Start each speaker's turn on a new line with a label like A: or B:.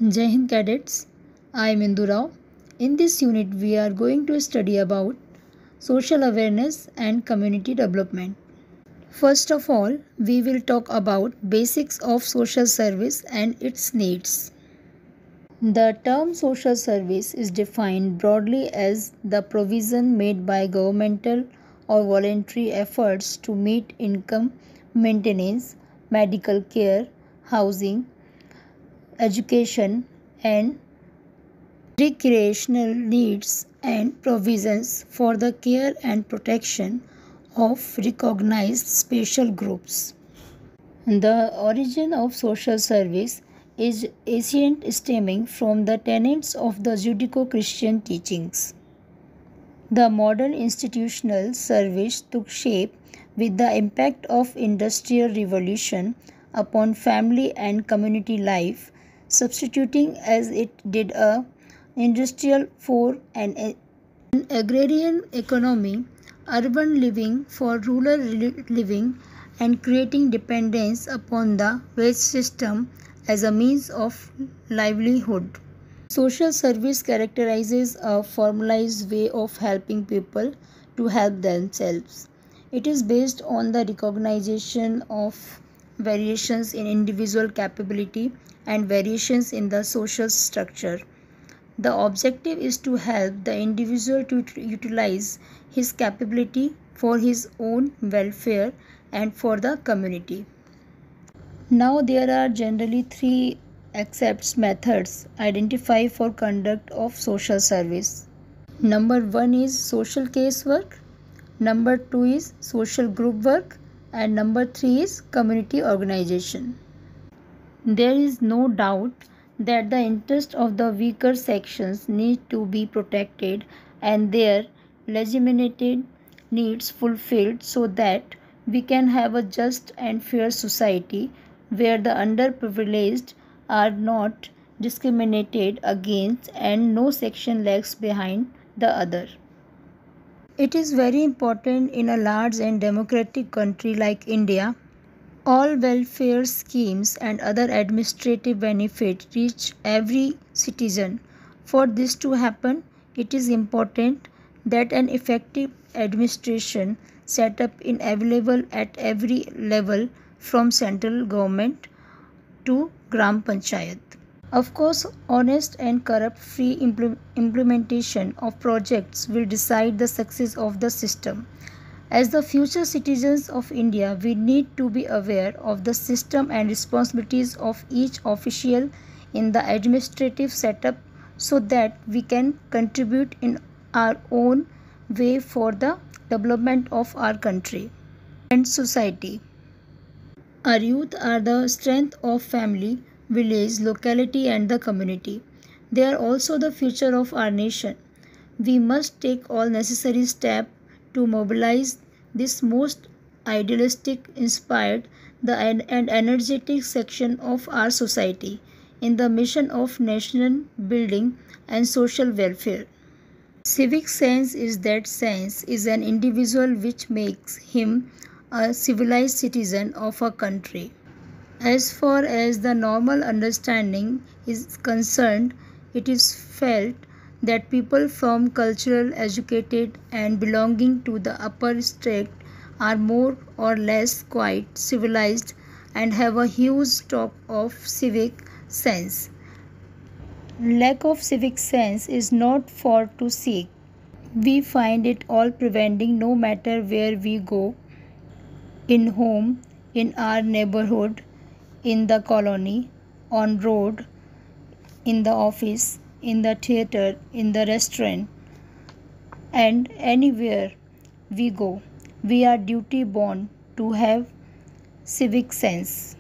A: Jai Hind cadets, I am Indu Rao. In this unit, we are going to study about social awareness and community development. First of all, we will talk about basics of social service and its needs. The term social service is defined broadly as the provision made by governmental or voluntary efforts to meet income, maintenance, medical care, housing, education, and recreational needs and provisions for the care and protection of recognized special groups. The origin of social service is ancient, stemming from the tenets of the Judeo-Christian teachings. The modern institutional service took shape with the impact of Industrial Revolution upon family and community life, substituting as it did a industrial for an agrarian economy, urban living for rural living, and creating dependence upon the wage system as a means of livelihood. Social service characterizes a formalized way of helping people to help themselves. It is based on the recognition of variations in individual capability and variations in the social structure. The objective is to help the individual to utilize his capability for his own welfare and for the community. Now there are generally three accepted methods identified for conduct of social service. Number 1 is social case work, number 2 is social group work, and number 3 is community organization. There is no doubt that the interests of the weaker sections need to be protected and their legitimate needs fulfilled so that we can have a just and fair society where the underprivileged are not discriminated against and no section lags behind the other. It is very important in a large and democratic country like India. All welfare schemes and other administrative benefits reach every citizen. For this to happen, it is important that an effective administration set up is available at every level from central government to Gram Panchayat. Of course, honest and corrupt-free implementation of projects will decide the success of the system. As the future citizens of India, we need to be aware of the system and responsibilities of each official in the administrative setup so that we can contribute in our own way for the development of our country and society. Our youth are the strength of family, village, locality, and the community. They are also the future of our nation. We must take all necessary steps to mobilize this most idealistic, inspired, and energetic section of our society in the mission of nation building and social welfare. Civic sense is that sense is an individual which makes him a civilized citizen of a country. As far as the normal understanding is concerned, it is felt that people from cultural, educated, and belonging to the upper strata are more or less quite civilized and have a huge stock of civic sense. Lack of civic sense is not far to seek. We find it all preventing no matter where we go, in home, in our neighborhood, in the colony, on road, in the office, in the theater, in the restaurant, and anywhere we go. We are duty bound to have civic sense.